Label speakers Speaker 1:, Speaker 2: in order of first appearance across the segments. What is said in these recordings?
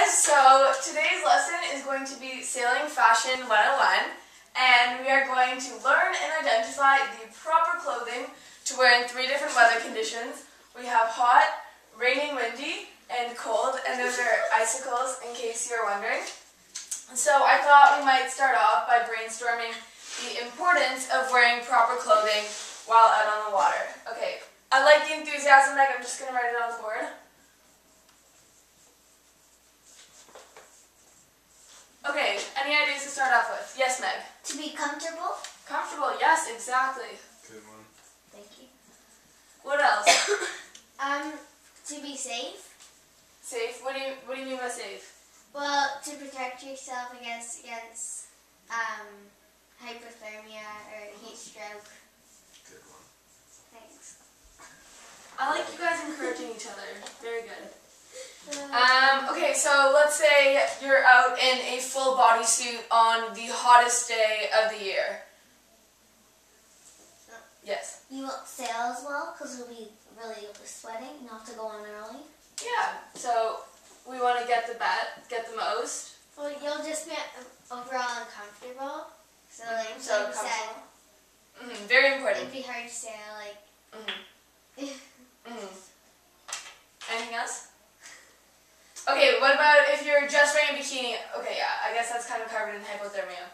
Speaker 1: guys, so today's lesson is going to be Sailing Fashion 101, and we are going to learn and identify the proper clothing to wear in 3 different weather conditions. We have hot, raining, windy, and cold, and those are icicles in case you're wondering. So I thought we might start off by brainstorming the importance of wearing proper clothing while out on the water. Okay, I like the enthusiasm, Meg. I'm just going to write it on the board. Okay, any ideas to start off with? Yes, Meg?
Speaker 2: To be comfortable.
Speaker 1: Comfortable, yes, exactly.
Speaker 3: Good one.
Speaker 2: Thank you.
Speaker 1: What else?
Speaker 2: To be safe.
Speaker 1: Safe? What do you mean by safe?
Speaker 2: Well, to protect yourself against hypothermia or heat stroke.
Speaker 3: Good one.
Speaker 2: Thanks.
Speaker 1: I like you guys encouraging each other. Very good. Okay, so let's say you're out in a full bodysuit on the hottest day of the year. Yes.
Speaker 2: You won't sail as well because you'll be really sweating. You have to go on early.
Speaker 1: Yeah. So we want to get the most.
Speaker 2: Well, you'll just be overall uncomfortable. So like
Speaker 1: So
Speaker 2: you said,
Speaker 1: comfortable. Very important.
Speaker 2: it'd be hard to sail. Like.
Speaker 1: Anything else? Okay, what about if you're just wearing a bikini? Okay, yeah, I guess that's kind of covered in hypothermia.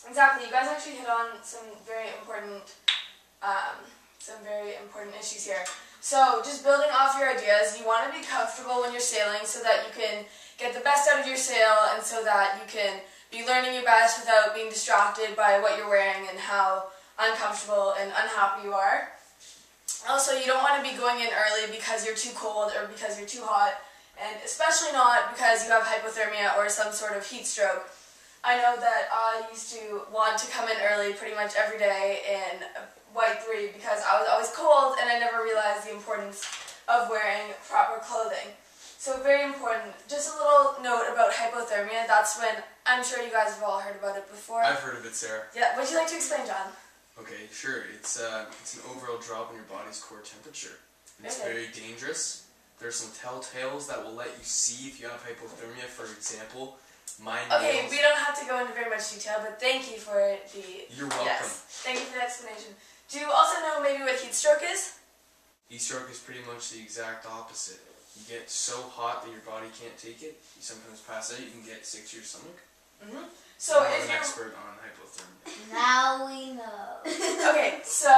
Speaker 1: Exactly, you guys actually hit on some very important issues here. So, just building off your ideas, you want to be comfortable when you're sailing so that you can get the best out of your sail and so that you can be learning your best without being distracted by what you're wearing and how uncomfortable and unhappy you are. Also, you don't want to be going in early because you're too cold or because you're too hot. And especially not because you have hypothermia or some sort of heat stroke. I know that I used to want to come in early pretty much every day in white 3 because I was always cold and I never realized the importance of wearing proper clothing. So very important. Just a little note about hypothermia. That's when, I'm sure you guys have all heard about it before.
Speaker 3: I've heard of it, Sarah.
Speaker 1: Yeah, would you like to explain, John?
Speaker 3: Okay, sure. It's an overall drop in your body's core temperature. And it's very dangerous. There's some telltales that will let you see if you have hypothermia. For example, my nails.
Speaker 1: Okay, we don't have to go into very much detail, but thank you for the...
Speaker 3: You're welcome.
Speaker 1: Yes, thank you for the explanation. Do you also know maybe what heat stroke is?
Speaker 3: Heat stroke is pretty much the exact opposite. You get so hot that your body can't take it. You sometimes pass out. You can get sick to your stomach.
Speaker 1: So
Speaker 3: I'm
Speaker 1: if
Speaker 3: an
Speaker 1: you're...
Speaker 3: expert on hypothermia.
Speaker 2: Now we know.
Speaker 1: Okay, so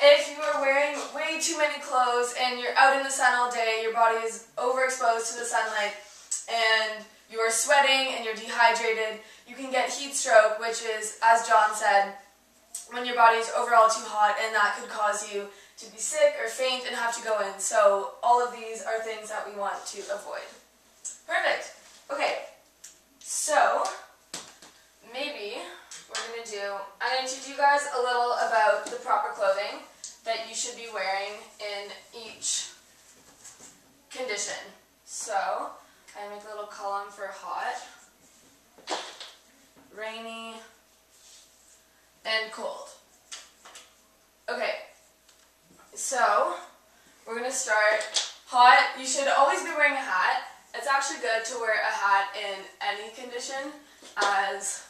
Speaker 1: if you are wearing way too many clothes and you're out in the sun all day, your body is overexposed to the sunlight, and you are sweating and you're dehydrated, you can get heat stroke, which is, as John said, when your body is overall too hot, and that could cause you to be sick or faint and have to go in. So all of these are things that we want to avoid. Perfect. Okay, so maybe I'm going to teach you guys a little about the proper clothing that you should be wearing in each condition. So, I make a little column for hot, rainy, and cold. Okay, so we're going to start hot. You should always be wearing a hat. It's actually good to wear a hat in any condition, as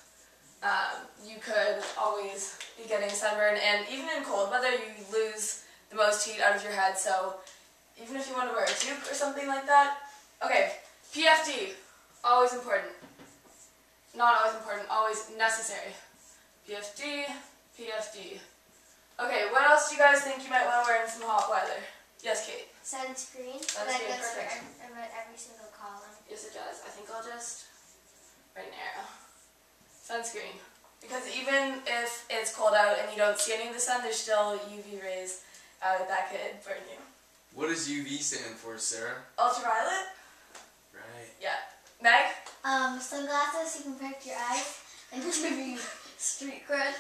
Speaker 1: you could always be getting sunburn, and even in cold weather you lose the most heat out of your head, so even if you want to wear a toque or something like that. Okay, PFD, always important. Not always important, always necessary. PFD, PFD. Okay, what else do you guys think you might want to wear in some hot weather? Yes, Kate?
Speaker 2: Sunscreen.
Speaker 1: Sunscreen,
Speaker 2: That goes
Speaker 1: perfect.
Speaker 2: for every single column.
Speaker 1: Yes, it does. I think I'll just write an arrow. Sunscreen. Because even if it's cold out and you don't see any of the sun, there's still UV rays that could burn you.
Speaker 3: What does UV stand for, Sarah?
Speaker 1: Ultraviolet?
Speaker 3: Right.
Speaker 1: Yeah. Meg?
Speaker 2: Sunglasses, you can protect your eyes and give you street cred.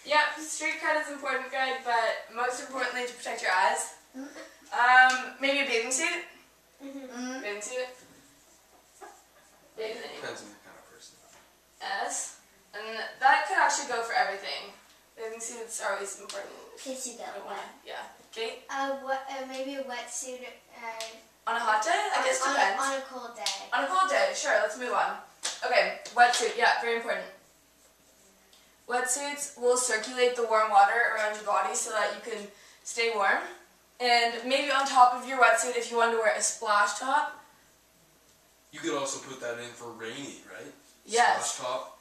Speaker 1: Yep, street cred is important, Greg, but most importantly to protect your eyes. Maybe a bathing suit? Bathing suit? Bathing.
Speaker 3: Depends on the kind of person.
Speaker 1: S. And that could actually go for everything. Bathing suits are always important.
Speaker 2: In case you get wet.
Speaker 1: Yeah. Kate?
Speaker 2: Maybe a wetsuit
Speaker 1: On On a hot day? I guess it depends.
Speaker 2: On a cold day.
Speaker 1: On a cold day, sure, let's move on. Okay, wetsuit, yeah, very important. Wetsuits will circulate the warm water around your body so that you can stay warm. And maybe on top of your wetsuit, if you wanted to wear a splash top.
Speaker 3: You could also put that in for rainy, right?
Speaker 1: Yes.
Speaker 3: Splash top.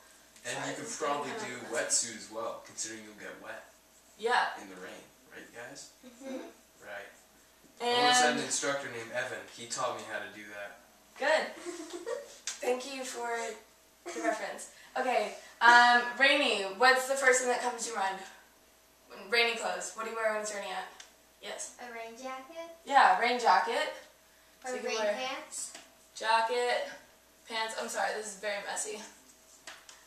Speaker 3: And
Speaker 1: Sorry,
Speaker 3: you could
Speaker 1: this is
Speaker 3: probably
Speaker 1: getting
Speaker 3: do
Speaker 1: kind of
Speaker 3: wetsuit as well, considering you'll get wet
Speaker 1: Yeah.
Speaker 3: in the rain. Right, guys?
Speaker 2: Mm-hmm.
Speaker 3: Right. I once had an
Speaker 1: And
Speaker 3: instructor named Evan. He taught me how to do that.
Speaker 1: good. Thank you for the reference. Okay, rainy. What's the first thing that comes to your mind? Rainy clothes. What do you wear when it's raining out? Yes.
Speaker 2: A rain jacket.
Speaker 1: Yeah, rain jacket.
Speaker 2: Or
Speaker 1: So you can
Speaker 2: rain
Speaker 1: wear
Speaker 2: pants.
Speaker 1: jacket, pants. I'm sorry, this is very messy.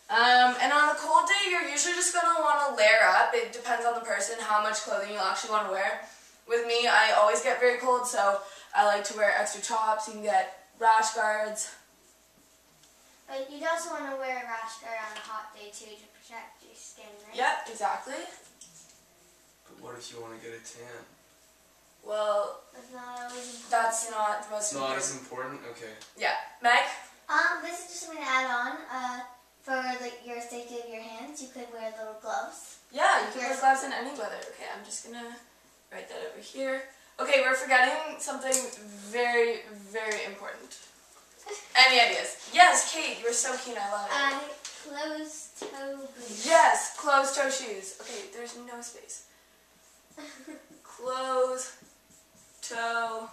Speaker 1: And on a cold day, you're usually just gonna want to layer up. It depends on the person how much clothing you actually want to wear. With me, I always get very cold, so I like to wear extra tops. You can get rash guards.
Speaker 2: But you'd also want to wear a rash guard on a hot day too to protect your skin, right?
Speaker 1: Yep, exactly.
Speaker 3: But what if you want to get a tan?
Speaker 1: Well,
Speaker 2: That's not always important.
Speaker 1: that's not the most
Speaker 3: It's not
Speaker 1: important.
Speaker 3: as important? Okay.
Speaker 1: Yeah, Meg?
Speaker 2: This is just something to add on. For your safety of your hands, you could wear little gloves.
Speaker 1: Yeah, you can wear gloves in any weather. Okay, I'm just gonna write that over here. Okay, we're forgetting something very, very important. Any ideas? Yes, Kate, you were so keen. I love it.
Speaker 2: Closed-toe boots.
Speaker 1: Yes, closed-toe shoes. Okay, there's no space. Closed-toe.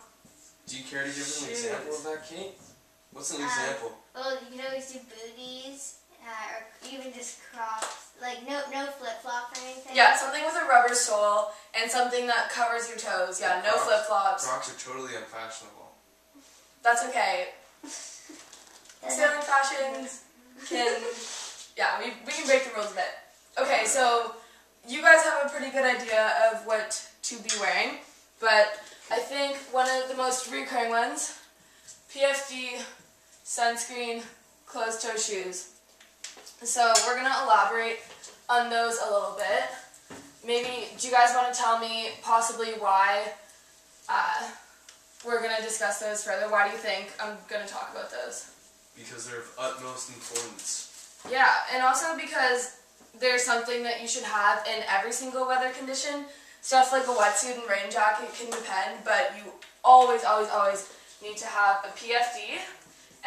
Speaker 3: Do you care to give them an
Speaker 1: Shoes.
Speaker 3: example of that, Kate? What's an example?
Speaker 2: Well, you could always do booties, or even just Crocs. Like no flip-flop or anything.
Speaker 1: Yeah, something with a rubber sole and something that covers your toes. Yeah, no
Speaker 3: Crocs-
Speaker 1: flip-flops.
Speaker 3: Crocs are totally unfashionable.
Speaker 1: That's okay. Sailing fashion can, yeah, we can break the rules a bit. Okay, so you guys have a pretty good idea of what to be wearing, but I think one of the most recurring ones, PFD, sunscreen, closed-toe shoes. So we're going to elaborate on those a little bit. Maybe, do you guys want to tell me possibly why we're going to discuss those further? Why do you think I'm going to talk about those?
Speaker 3: Because they're of utmost importance.
Speaker 1: Yeah, and also because there's something that you should have in every single weather condition. Stuff like a wetsuit and rain jacket can depend, but you always, always, always need to have a PFD,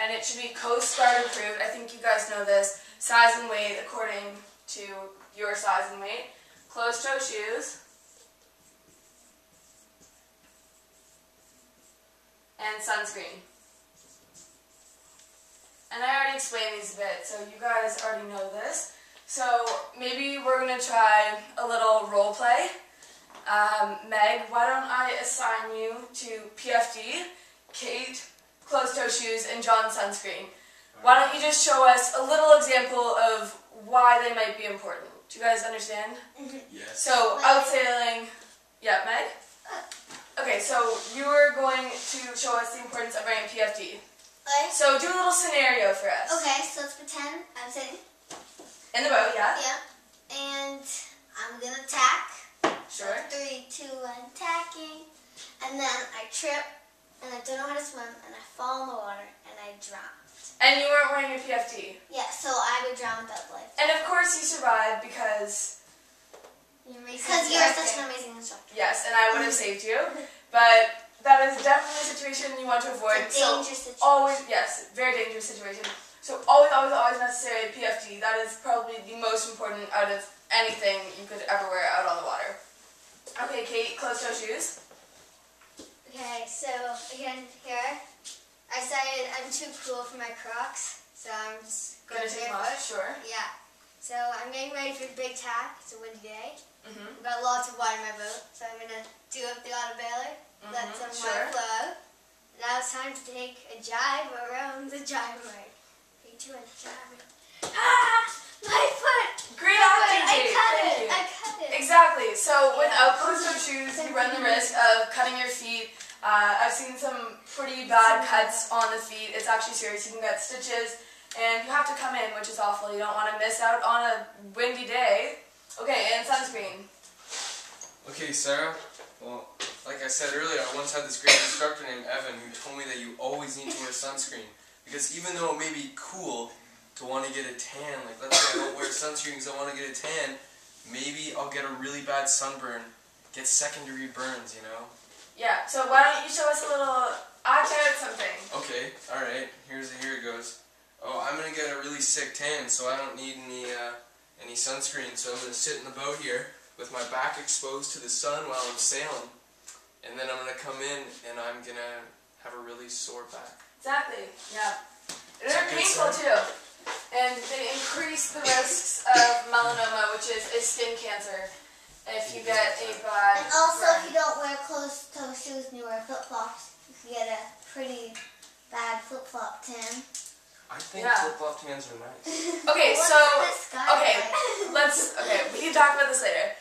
Speaker 1: and it should be Coast Guard approved. I think you guys know this. Size and weight according to your size and weight. Closed-toe shoes. And sunscreen. And I already explained these a bit, so you guys already know this. So maybe we're going to try a little role play. Meg, why don't I assign you to PFD, Kate, closed-toe shoes, and John, sunscreen. Why don't you just show us a little example of why they might be important? Do you guys understand?
Speaker 3: Yes.
Speaker 1: So, outsailing, yeah, Meg? Okay, so you are going to show us the importance of wearing PFD.
Speaker 2: Okay.
Speaker 1: So do a little scenario for us.
Speaker 2: Okay, so let's pretend I'm sitting.
Speaker 1: In the boat, yeah?
Speaker 2: Yeah. And I'm gonna tack.
Speaker 1: Sure.
Speaker 2: 3, 2, 1, tacking. And then I trip, and I don't know how to swim, and I fall in the water, and I drown.
Speaker 1: And you weren't wearing your PFD.
Speaker 2: Yeah, so I would drown without life.
Speaker 1: And of course you survived because...
Speaker 2: Because you're such an amazing instructor.
Speaker 1: Yes, and I would have saved you. But that is definitely a situation you want to avoid.
Speaker 2: It's a dangerous situation.
Speaker 1: Always, yes, very dangerous situation. So always, always, always necessary PFD. That is probably the most important out of anything you could ever wear out on the water. Okay, Kate, closed-toe shoes.
Speaker 2: Okay, so again, here, I decided I'm too cool for my Crocs, so I'm just
Speaker 1: Gonna take them off, sure.
Speaker 2: Yeah. So I'm getting ready for the big tack. It's a windy day.
Speaker 1: Mm-hmm.
Speaker 2: I've got lots of water in my boat, so I'm gonna do up the auto bailer, let some water flow. Now it's time to take a jibe around the jibe line. 3, 2, 1, jibe. Ah! My foot!
Speaker 1: Great
Speaker 2: My
Speaker 1: acting,
Speaker 2: foot!
Speaker 1: Kate. Thank you.
Speaker 2: I cut it!
Speaker 1: Exactly. So without closed-toe shoes, you run the risk of cutting your feet. I've seen some pretty bad cuts on the feet. It's actually serious. You can get stitches, and you have to come in, which is awful. You don't want to miss out on a windy day. Okay, and sunscreen.
Speaker 3: Okay, Sarah. Well, like I said earlier, I once had this great instructor named Evan who told me that you always need to wear sunscreen. Because even though it may be cool to want to get a tan, like let's say I don't wear sunscreen because I want to get a tan, maybe I'll get a really bad sunburn, get second-degree burns, you know?
Speaker 1: Yeah, so why don't you show us a little, act out something.
Speaker 3: Okay, alright, here it goes. Oh, I'm going to get a really sick tan, so I don't need any sunscreen, so I'm going to sit in the boat here with my back exposed to the sun while I'm sailing. And then I'm going to come in and I'm going to have a really sore back.
Speaker 1: Exactly, yeah. They're painful too. And they increase the risks of melanoma, which is a skin cancer, if you get a bad
Speaker 2: And also,
Speaker 1: burn.
Speaker 2: if you don't wear closed-toe shoes and you wear flip-flops, you can get a pretty bad flip-flop tan.
Speaker 3: I think
Speaker 1: Yeah.
Speaker 3: flip-flop tans are nice.
Speaker 1: Okay,
Speaker 2: What's
Speaker 1: so,
Speaker 2: this guy like?
Speaker 1: we can talk about this later.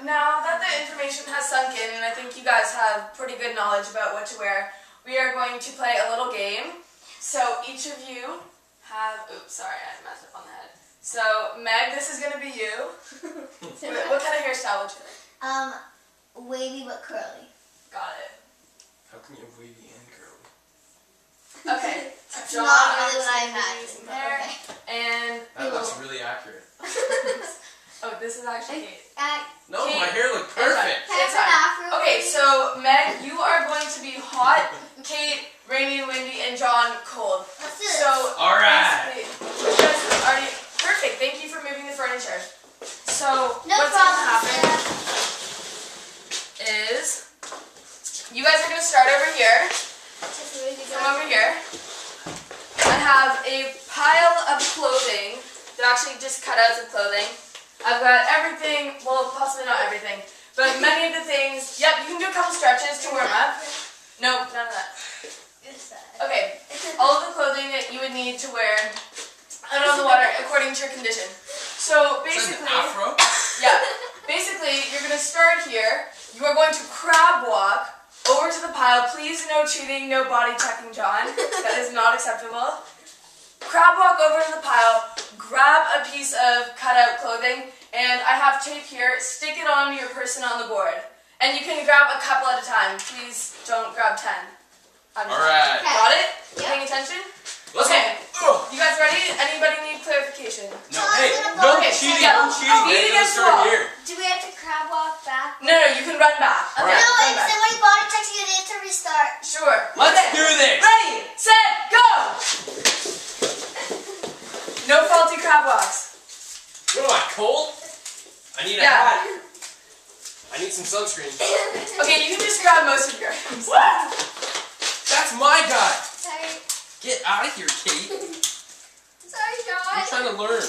Speaker 1: Now that the information has sunk in, and I think you guys have pretty good knowledge about what to wear, we are going to play a little game. So each of you have, oops, sorry, I messed up on the head. So, Meg, this is going to be you. What kind of hairstyle would you like?
Speaker 2: Wavy but curly.
Speaker 1: Got it.
Speaker 3: How can you have wavy and curly?
Speaker 1: Okay.
Speaker 2: That's
Speaker 1: John,
Speaker 2: not really what I
Speaker 1: obviously
Speaker 2: imagined,
Speaker 1: there.
Speaker 2: but okay.
Speaker 1: And,
Speaker 3: That looks really accurate.
Speaker 1: oh, this is actually Kate.
Speaker 3: No,
Speaker 1: Kate.
Speaker 3: my hair looked perfect.
Speaker 1: It's fine. Okay, so Meg, you are going to be hot, Kate, rainy and windy, and John, cold.
Speaker 2: Let's do this.
Speaker 1: So,
Speaker 3: Alright.
Speaker 1: basically, you guys have already, perfect, thank you for moving the furniture. So,
Speaker 2: No
Speaker 1: what's going to
Speaker 2: problem,
Speaker 1: happen
Speaker 2: Sarah.
Speaker 1: is, you guys are going to start over here,
Speaker 2: Just really good.
Speaker 1: from over here. I have a pile of clothing, they're actually just cutouts of clothing. I've got everything, well, possibly not everything, but many of the things. Yep, you can do a couple stretches to warm up. Nope, none of that. Okay, all of the clothing that you would need to wear out on the water according to your condition. So
Speaker 3: Is that
Speaker 1: basically,
Speaker 3: an afro?
Speaker 1: yeah, basically you're going to start here. You are going to crab walk over to the pile. Please no cheating, no body checking, John. That is not acceptable. Crab walk over to the pile, grab a piece of cutout clothing, and I have tape here, stick it on your person on the board. And you can grab a couple at a time. Please don't grab 10.
Speaker 3: Alright.
Speaker 1: Got it?
Speaker 2: Yep.
Speaker 1: Paying attention?
Speaker 3: Let's
Speaker 1: Okay.
Speaker 3: go.
Speaker 1: You guys ready? Anybody need clarification?
Speaker 3: No, hey, no
Speaker 1: Okay,
Speaker 3: cheating,
Speaker 1: yeah.
Speaker 3: no cheating.
Speaker 1: Beat
Speaker 3: We're gonna
Speaker 1: against the
Speaker 3: start
Speaker 1: wall.
Speaker 3: here.
Speaker 2: Do we have to crab walk back?
Speaker 1: No, you can run back. Okay,
Speaker 3: Alright.
Speaker 2: No,
Speaker 1: run
Speaker 2: it's
Speaker 1: back.
Speaker 2: then when you body checks you need to restart.
Speaker 1: Sure.
Speaker 3: Let's
Speaker 1: Okay.
Speaker 3: do this.
Speaker 1: Ready, set, go! No faulty crab walks.
Speaker 3: What am I, cold? I need a
Speaker 1: Yeah.
Speaker 3: hat. I need some sunscreen.
Speaker 1: Okay, you can just grab most of yours.
Speaker 3: That's my guy.
Speaker 2: Sorry.
Speaker 3: Get out of here, Kate.
Speaker 2: Sorry,
Speaker 3: I'm
Speaker 2: John.
Speaker 3: trying to learn.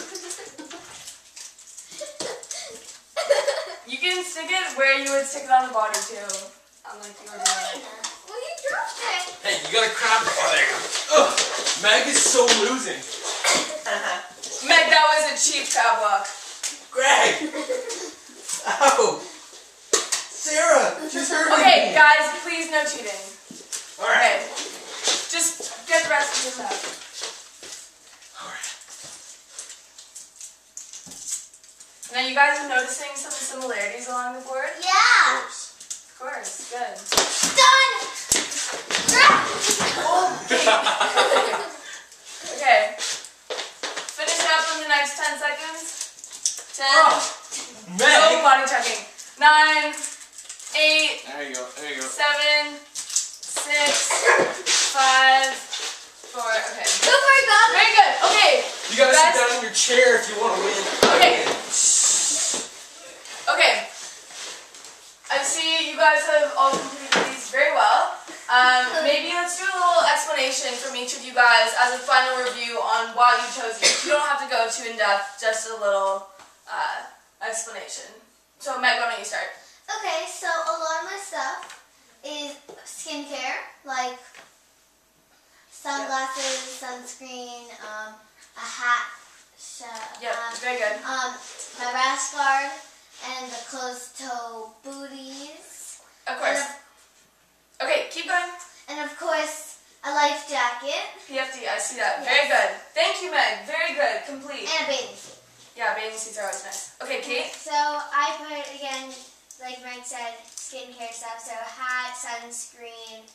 Speaker 1: You can stick it where you would stick it on the body too. Unlike you were doing.
Speaker 2: Well, you dropped it.
Speaker 3: Hey, you gotta crab. Oh, there you go. Ugh, Meg is so losing.
Speaker 1: Meg, that was a cheap crab walk.
Speaker 3: Greg. Ow. Sarah, she's hurting
Speaker 1: Okay,
Speaker 3: me.
Speaker 1: guys, please no cheating.
Speaker 3: Alright.
Speaker 1: Okay. Just get the rest of this out.
Speaker 3: Alright.
Speaker 1: Now you guys are noticing some similarities along the board?
Speaker 2: Yeah.
Speaker 1: Of course, good.
Speaker 2: Done.
Speaker 1: Okay. Finish up in the next 10 seconds. 10.
Speaker 3: Oh,
Speaker 1: No
Speaker 3: Meg.
Speaker 1: body checking. 9, 8,
Speaker 3: There you go. There you go.
Speaker 1: 7, 6, 5, 4. Okay.
Speaker 2: Go for it, God.
Speaker 1: Very good. Okay.
Speaker 3: You gotta
Speaker 1: Guys-
Speaker 3: sit down in your chair if you want to win.
Speaker 1: Okay. Okay. I see you guys have all completed these very well. Maybe let's do a little explanation from each of you guys as a final review on why you chose each. You don't have to go too in depth, just a little explanation. So Meg, why don't you start?
Speaker 2: Okay, so a lot of my stuff is skincare, like sunglasses, sunscreen, a hat,
Speaker 1: Yep, very good.
Speaker 2: my rash guard, and the closed-toe booties,
Speaker 1: Of course. Okay, keep going.
Speaker 2: and of course a life jacket
Speaker 1: PFD, I see that. Very good. Thank you, Meg. Very good. Complete.
Speaker 2: and a bathing suit.
Speaker 1: Yeah, bathing suits are always nice. Okay, Kate.
Speaker 2: So I put again like Mike said, skincare stuff. So hat, sunscreen,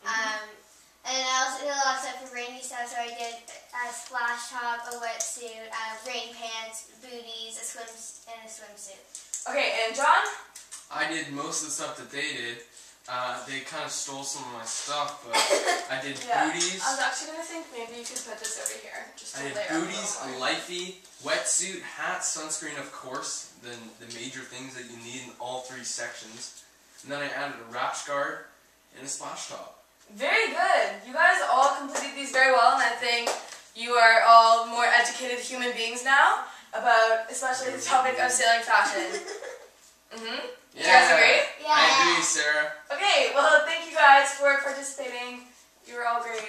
Speaker 2: and then I also did a lot of stuff for rainy stuff. So I did a splash top, a wetsuit, rain pants, booties, and a swimsuit.
Speaker 1: Okay, and John?
Speaker 3: I did most of the stuff that they did. They kind of stole some of my stuff, but I did booties.
Speaker 1: I was actually going to think maybe you could put this over here. Just to
Speaker 3: I did
Speaker 1: layer
Speaker 3: booties, a lifey, wetsuit, hat, sunscreen, of course, the major things that you need in all three sections. And then I added a rash guard and a splash top.
Speaker 1: Very good. You guys all completed these very well, and I think you are all more educated human beings now about especially the topic of sailing fashion.
Speaker 3: Yeah,
Speaker 1: you guys agree?
Speaker 2: Yeah.
Speaker 3: I agree, Sarah.
Speaker 1: Okay, well, thank you guys for participating. You were all great.